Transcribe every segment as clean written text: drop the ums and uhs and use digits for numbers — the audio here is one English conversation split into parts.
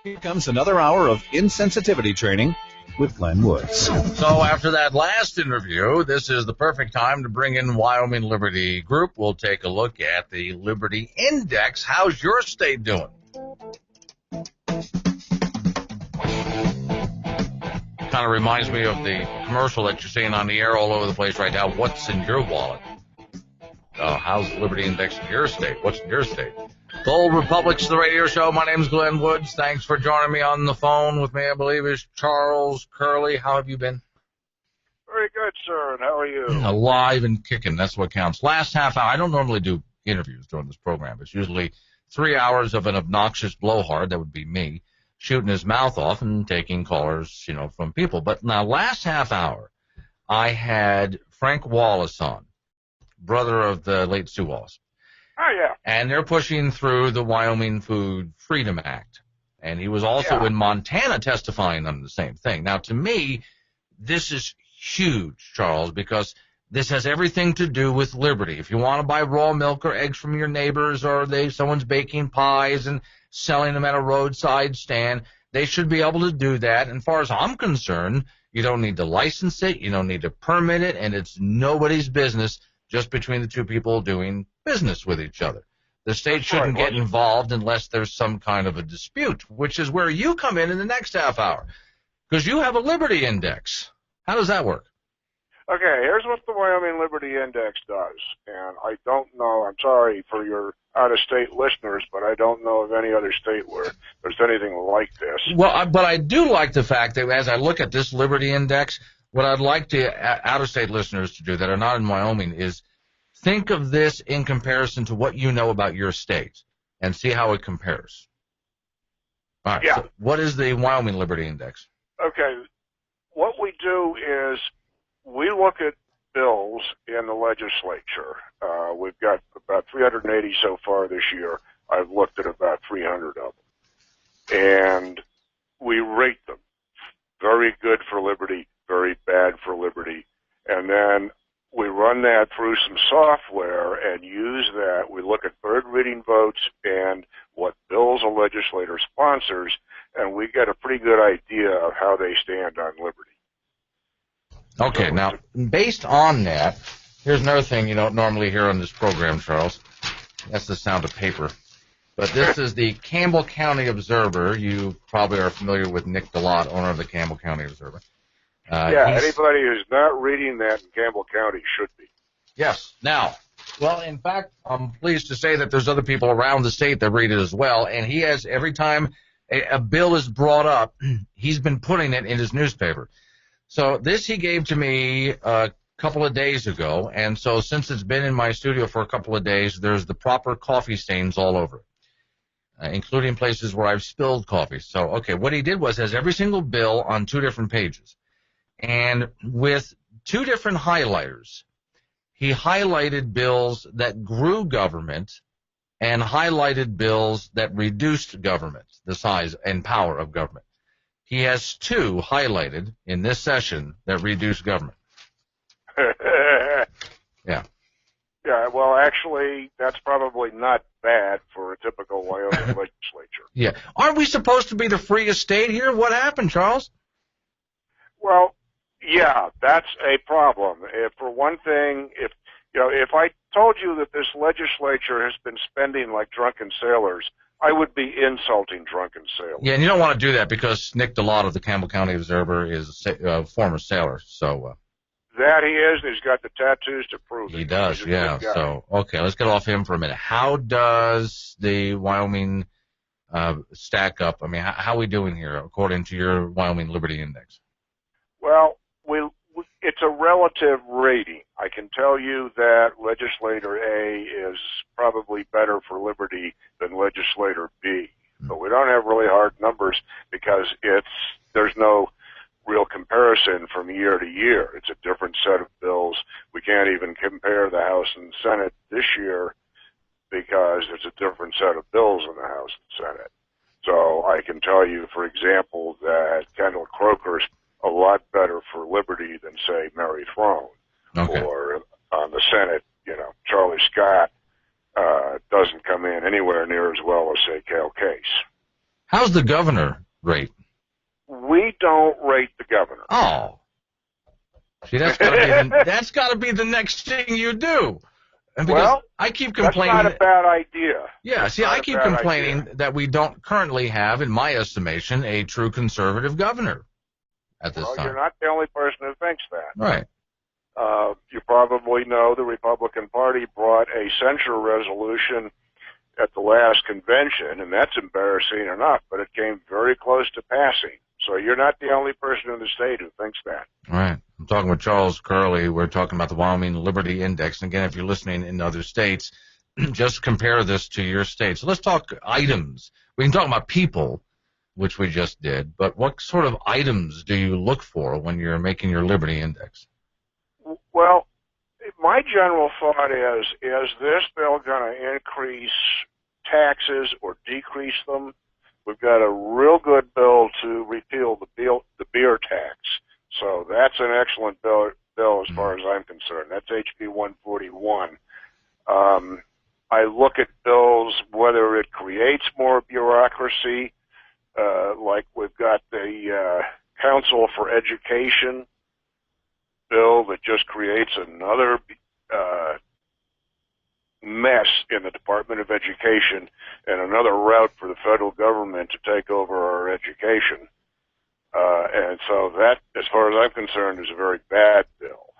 Here comes another hour of insensitivity training with Glenn Woods. So after that last interview, this is the perfect time to bring in Wyoming Liberty Group. We'll take a look at the Liberty Index. How's your state doing? Kind of reminds me of the commercial that you're seeing on the air all over the place right now. What's in your wallet? How's the Liberty Index in your state? What's in your state? The Old Republic's the radio show. My name's Glenn Woods. Thanks for joining me on the phone with me, I believe, is Charles Curley. How have you been? Very good, sir. And how are you? Alive and kicking. That's what counts. Last half hour, I don't normally do interviews during this program. It's usually 3 hours of an obnoxious blowhard, that would be me, shooting his mouth off and taking callers, from people. But now, last half hour, I had Frank Wallace on, brother of the late Stu Wallace. Oh, yeah. And they're pushing through the Wyoming Food Freedom Act. And he was also in Montana testifying on the same thing. Now, to me, this is huge, Charles, because this has everything to do with liberty. If you want to buy raw milk or eggs from your neighbors, or someone's baking pies and selling them at a roadside stand, they should be able to do that. And as far as I'm concerned, you don't need to license it, you don't need to permit it, and it's nobody's business, just between the two people doing business with each other. The state shouldn't get involved unless there's some kind of a dispute, which is where you come in the next half hour, because you have a Liberty Index. How does that work? Okay, here's what the Wyoming Liberty Index does. And I don't know, I'm sorry for your out-of-state listeners, but I don't know of any other state where there's anything like this. Well, but I do like the fact that as I look at this Liberty Index, what I'd like out-of-state listeners to do that are not in Wyoming is think of this in comparison to what you know about your state and see how it compares. All right. Yeah. So what is the Wyoming Liberty Index? Okay. What we do is we look at bills in the legislature. We've got about 380 so far this year. I've looked at about 300 of them. And we rate them. Very good for liberty, very bad for liberty. And then we run that through some software and use that. We look at third reading votes and what bills a legislator sponsors, and we get a pretty good idea of how they stand on liberty. Okay, now, based on that, here's another thing you don't normally hear on this program, Charles. That's the sound of paper. But this is the Campbell County Observer. You probably are familiar with Nick DeLotte, owner of the Campbell County Observer. Anybody who's not reading that in Campbell County should be. Yes. Now, well, in fact, I'm pleased to say that there's other people around the state that read it as well, and he has, every time a bill is brought up, he's been putting it in his newspaper. So this he gave to me a couple of days ago, and so since it's been in my studio for a couple of days, there's the proper coffee stains all over it, including places where I've spilled coffee. So, okay, what he did was has every single bill on 2 different pages. And with 2 different highlighters, he highlighted bills that grew government and highlighted bills that reduced government, the size and power of government. He has 2 highlighted in this session that reduce government. Yeah. Yeah, well, actually, that's probably not bad for a typical Wyoming legislature. Yeah. Aren't we supposed to be the freest state here? What happened, Charles? Well, yeah, that's a problem. For one thing, if I told you that this legislature has been spending like drunken sailors, I would be insulting drunken sailors. Yeah, and you don't want to do that because Nick DeLotte of the Campbell County Observer is a former sailor. So that he is, and he's got the tattoos to prove it. He does, yeah. So, okay, let's get off him for a minute. How does the Wyoming stack up? I mean, how are we doing here according to your Wyoming Liberty Index? Well, it's a relative rating. I can tell you that Legislator A is probably better for liberty than Legislator B. But we don't have really hard numbers because there's no real comparison from year to year. It's a different set of bills. We can't even compare the House and Senate this year because it's a different set of bills in the House and Senate. So I can tell you, for example, that Kendall Croker's a lot better for liberty than, say, Mary Throne. Okay. Or on the Senate, Charlie Scott doesn't come in anywhere near as well as, say, Cal Case. How's the governor rate? We don't rate the governor. Oh. See, that's got to be the next thing you do. And because I keep complaining. That's not a bad idea. Yeah, see, I keep complaining that we don't currently have, in my estimation, a true conservative governor at this time. You're not the only person who thinks that. Right. You probably know the Republican Party brought a censure resolution at the last convention, and that's embarrassing enough, but it came very close to passing. So you're not the only person in the state who thinks that. All right. I'm talking with Charles Curley. We're talking about the Wyoming Liberty Index. And again, if you're listening in other states, just compare this to your state. So let's talk items. We can talk about people, which we just did, but what sort of items do you look for when you're making your Liberty Index? Well, my general thought is this bill going to increase taxes or decrease them? We've got a real good bill to repeal the beer tax. So that's an excellent bill as far as I'm concerned. That's HB 141. I look at bills whether it creates more bureaucracy, like we've got the Council for Education bill that just creates another mess in the Department of Education and another route for the federal government to take over our education. And so that, as far as I'm concerned, is a very bad bill.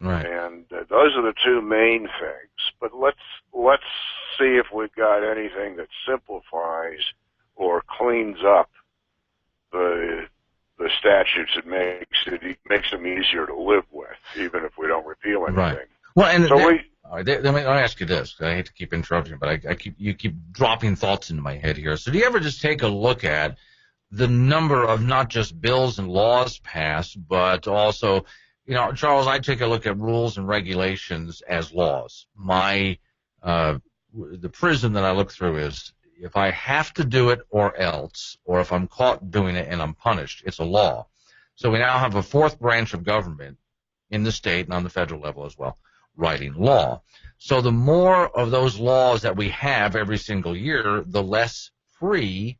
Right. And those are the two main things. But let's see if we've got anything that simplifies or cleans up the statutes. It makes them easier to live with, even if we don't repeal anything. Right. Well, and so let me ask you this. I hate to keep interrupting, but you keep dropping thoughts into my head here. So do you ever just take a look at the number of not just bills and laws passed, but also, Charles, I take a look at rules and regulations as laws. The prism that I look through is if I have to do it or else, or if I'm caught doing it and I'm punished, it's a law. So we now have a fourth branch of government in the state and on the federal level as well, writing law. So the more of those laws that we have every single year, the less free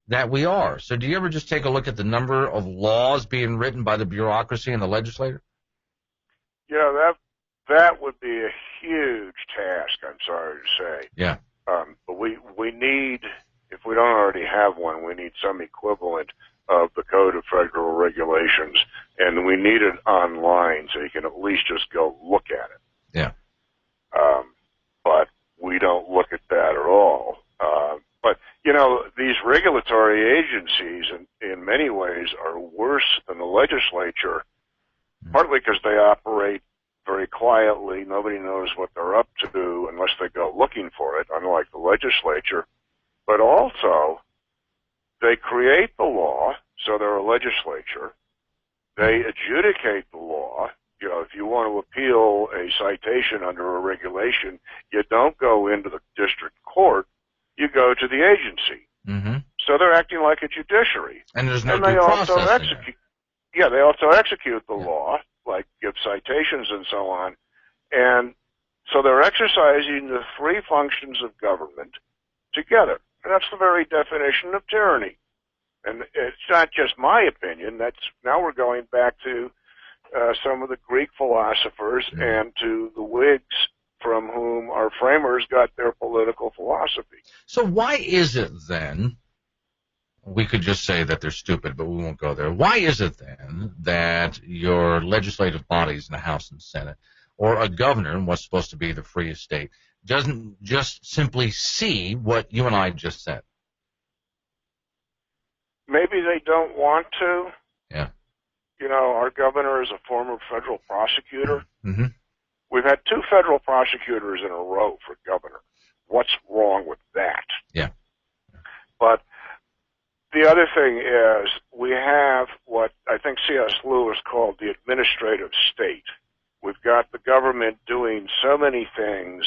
that we are. So do you ever just take a look at the number of laws being written by the bureaucracy and the legislator? That would be a huge task, I'm sorry to say. Yeah. But we need, if we don't already have one, we need some equivalent of the Code of Federal Regulations, and we need it online so you can at least just go look at it. Yeah. But we don't look at that at all. But, these regulatory agencies in many ways are worse than the legislature, partly because they operate very quietly. Nobody knows what they're up to unless they go looking for it, unlike the legislature. But also, they create the law, so they're a legislature. They adjudicate the law. If you want to appeal a citation under a regulation, you don't go into the district court. You go to the agency. Mm-hmm. So they're acting like a judiciary. And there's no due process. They also execute the law, like give citations and so on. And so they're exercising the three functions of government together. And that's the very definition of tyranny. And it's not just my opinion. Now we're going back to some of the Greek philosophers and to the Whigs, from whom our framers got their political philosophy. So why is it then, we could just say that they're stupid, but we won't go there. Why is it then that your legislative bodies in the House and Senate, or a governor in what's supposed to be the freest state, doesn't just simply see what you and I just said? Maybe they don't want to. Yeah. Our governor is a former federal prosecutor. Mm-hmm. We've had two federal prosecutors in a row for governor. What's wrong with that? Yeah. But the other thing is we have what I think C.S. Lewis called the administrative state. We've got the government doing so many things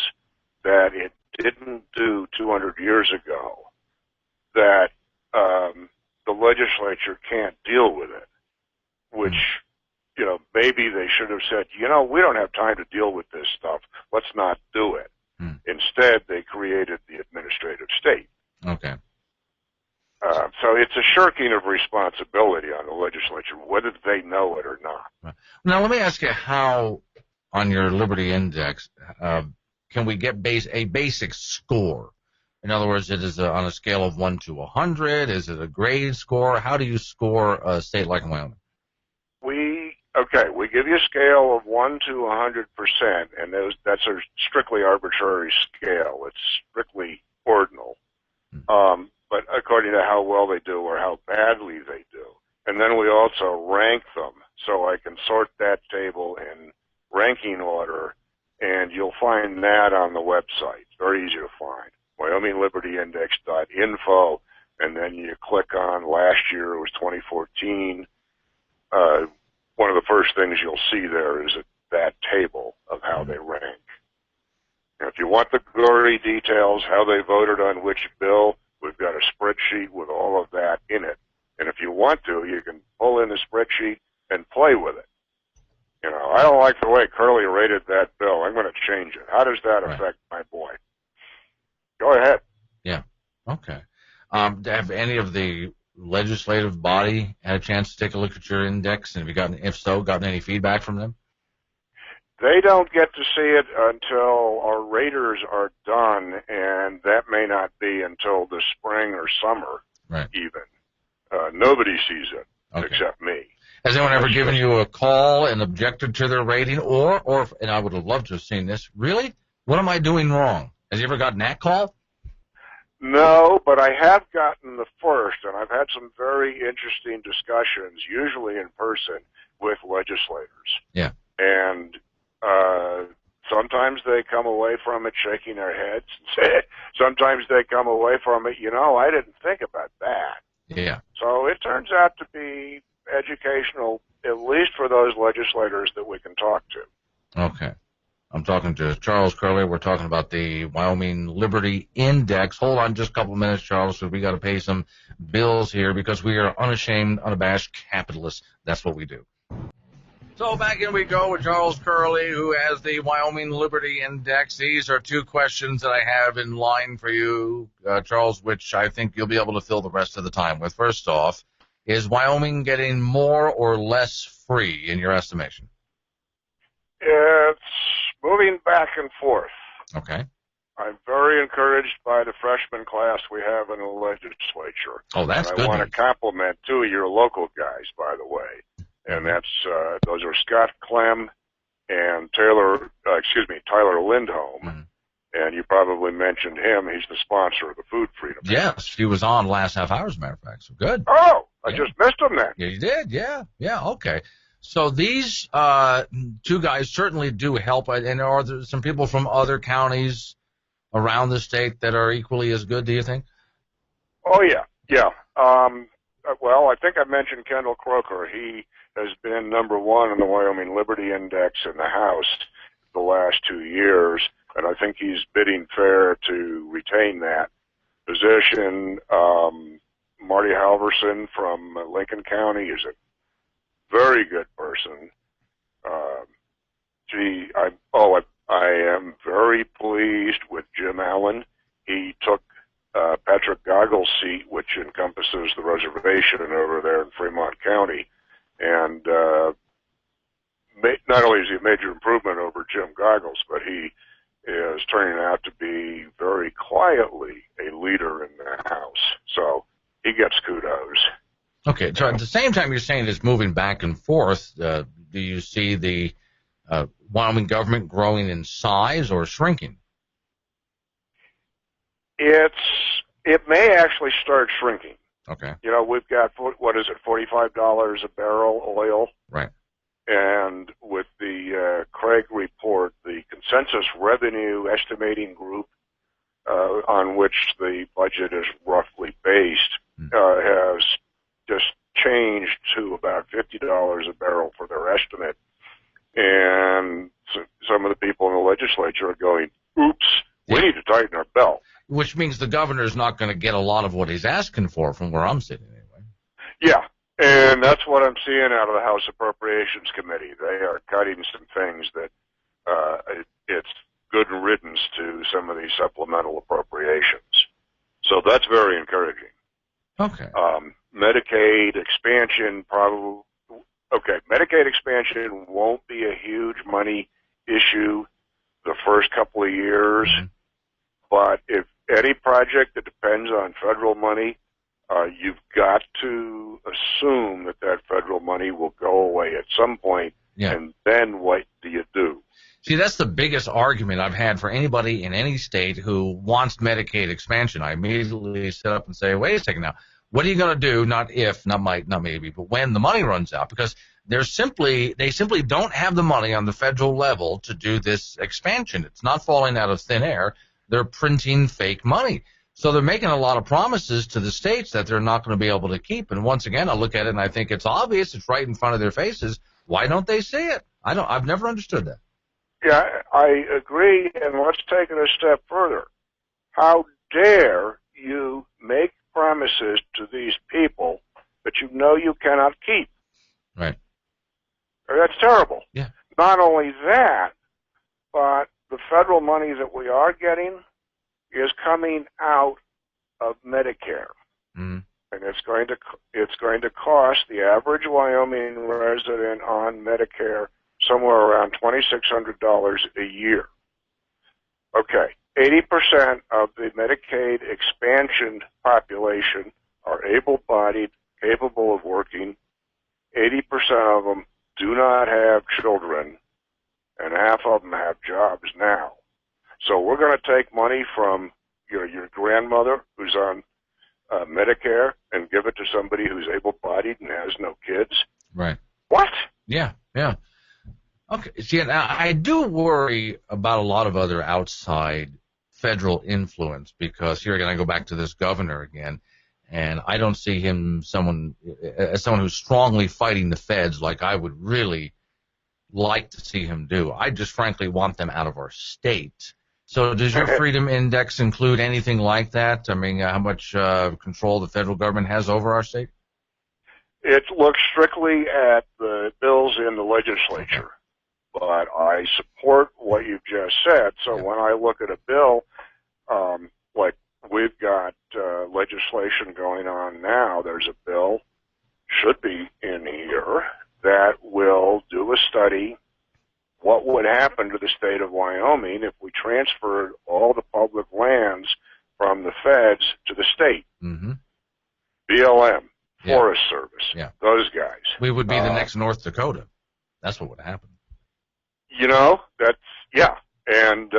that it didn't do 200 years ago that the legislature can't deal with it, which, maybe they should have said, we don't have time to deal with this stuff. Let's not do it. Instead, they created the administrative state. Okay. So it's a shirking of responsibility on the legislature, whether they know it or not. Right. Now, let me ask you how, on your Liberty Index, can we get a basic score? In other words, it is on a scale of 1 to 100. Is it a grade score? How do you score a state like Wyoming? We give you a scale of 1 to 100%, and that's a strictly arbitrary scale. It's strictly ordinal, but according to how well they do or how badly they do. And then we also rank them, so I can sort that table in ranking order, and you'll find that on the website. It's very easy to find. WyomingLibertyIndex.info, and then you click on last year, it was 2014. One of the first things you'll see there is that table of how they rank. Now, if you want the gory details, how they voted on which bill, we've got a spreadsheet with all of that in it. And if you want to, you can pull in the spreadsheet and play with it. You know, I don't like the way Curley rated that bill. I'm going to change it. How does that affect my boy? Go ahead. Yeah. Okay. Have any of the legislative body had a chance to take a look at your index? And have you if so, gotten any feedback from them? They don't get to see it until our raters are done, and that may not be until the spring or summer, even. Nobody sees it except me. Has anyone ever given you a call and objected to their rating, or and I would have loved to have seen this, really? What am I doing wrong? Has you ever gotten that call? No, but I have gotten the first, and I've had some very interesting discussions, usually in person, with legislators. Yeah. And sometimes they come away from it shaking their heads. Sometimes they come away from it, I didn't think about that. Yeah. So it turns out to be educational, at least for those legislators that we can talk to. Okay. I'm talking to Charles Curley. We're talking about the Wyoming Liberty Index. Hold on just a couple of minutes, Charles, because we got to pay some bills here because we are unashamed, unabashed capitalists. That's what we do. So back in we go with Charles Curley, who has the Wyoming Liberty Index. These are two questions that I have in line for you, Charles, which I think you'll be able to fill the rest of the time with. First off, is Wyoming getting more or less free in your estimation? It's moving back and forth. Okay. I'm very encouraged by the freshman class we have in the legislature. Oh, that's good. I want to compliment two of your local guys, by the way. And that's those are Scott Clem and Tyler Lindholm. Mm-hmm. And you probably mentioned him. He's the sponsor of the Food Freedom. Yes, he was on last half hour, as a matter of fact. So good. Oh, I just missed him then. Yeah, you did. Yeah, okay. So these two guys certainly do help. And are there some people from other counties around the state that are equally as good, do you think? Oh, yeah. Well, I think I mentioned Kendall Croker. He has been number one in the Wyoming Liberty Index in the House the last 2 years, and I think he's bidding fair to retain that position. Marty Halverson from Lincoln County is a very good person. I am very pleased with Jim Allen. He took Patrick Goggles' seat, which encompasses the reservation over there in Fremont County. And not only is he a major improvement over Jim Goggles, but he is turning out to be very quietly a leader in the House. So he gets kudos. Okay, so at the same time you're saying it's moving back and forth, do you see the Wyoming government growing in size or shrinking? It may actually start shrinking. Okay. We've got, $45 a barrel oil? Right. And with the Craig report, the consensus revenue estimating group on which the budget is roughly based has just changed to about $50 a barrel for their estimate. And so some of the people in the legislature are going, oops, we need to tighten our belt. Which means the governor's not going to get a lot of what he's asking for from where I'm sitting anyway. Yeah, and that's what I'm seeing out of the House Appropriations Committee. They are cutting some things that it's good riddance to some of these supplemental appropriations. So that's very encouraging. Okay. Medicaid expansion probably, okay, Medicaid expansion won't be a huge money issue the first couple of years, but if any project that depends on federal money, you've got to assume that that federal money will go away at some point, and then what do you do? See, that's the biggest argument I've had for anybody in any state who wants Medicaid expansion. I immediately sit up and say, wait a second now, what are you going to do, not if, not maybe, but when the money runs out? Because they simply don't have the money on the federal level to do this expansion. It's not falling out of thin air. They're printing fake money. So they're making a lot of promises to the states that they're not going to be able to keep. And once again, I look at it and I think it's obvious. It's right in front of their faces. Why don't they see it? I've never understood that. Yeah, I agree, and let's take it a step further. How dare you make promises to these people that you know you cannot keep? Right. That's terrible. Yeah. Not only that, but the federal money that we are getting is coming out of Medicare. And it's going to cost the average Wyoming resident on Medicare somewhere around $2,600 a year. Okay, 80% of the Medicaid expansion population are able-bodied, capable of working. 80% of them do not have children, and half of them have jobs now. So we're going to take money from your grandmother who's on Medicare and give it to somebody who's able-bodied and has no kids? Right. What? Yeah. Okay. See, now I do worry about a lot of other outside federal influence, because here again I go back to this governor again, and I don't see him as someone who's strongly fighting the feds like I would really like to see him do. I just frankly want them out of our state. So does your Freedom Index include anything like that? I mean, how much control the federal government has over our state? It looks strictly at the bills in the legislature, but I support what you've just said. So when I look at a bill, like we've got legislation going on now, there's a bill, should be in here, that will do a study what would happen to the state of Wyoming if we transferred all the public lands from the feds to the state. BLM, Forest Service, those guys. We would be the next North Dakota. That's what would happen. You know, and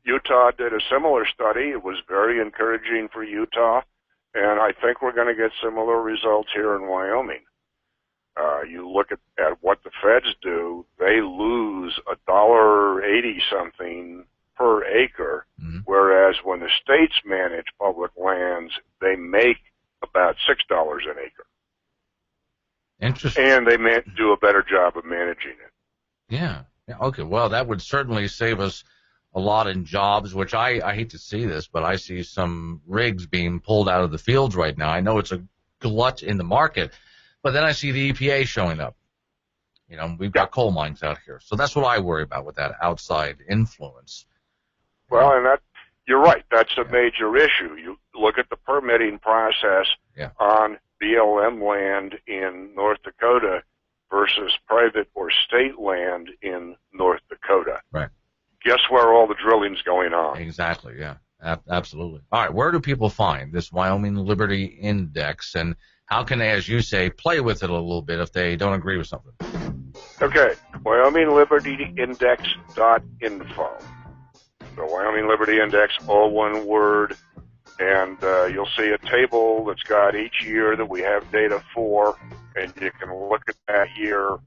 Utah did a similar study. It was very encouraging for Utah, and I think we're going to get similar results here in Wyoming. You look at what the feds do, they lose $1.80 something per acre, whereas when the states manage public lands, they make about $6 an acre. Interesting. And they do a better job of managing it. Yeah. Okay. Well, that would certainly save us a lot in jobs, which I hate to see this, but I see some rigs being pulled out of the fields right now. I know it's a glut in the market, but then I see the EPA showing up. You know, we've got coal mines out here. So that's what I worry about with that outside influence. Well, and you're right. That's a major issue. You look at the permitting process on BLM land in North Dakota versus private or state land in North Dakota. Right. Guess where all the drilling's going on? Exactly, yeah. Absolutely. All right, where do people find this Wyoming Liberty Index, and how can they, as you say, play with it a little bit if they don't agree with something? Okay, WyomingLibertyIndex.info. The Wyoming Liberty Index, all one word, and you'll see a table that's got each year that we have data for, and you can look at that year.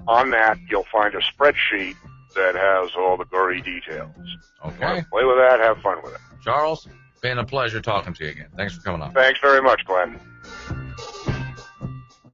On that, you'll find a spreadsheet that has all the gory details. Okay. Play with that, have fun with it. Charles, been a pleasure talking to you again. Thanks for coming on. Thanks very much, Glenn.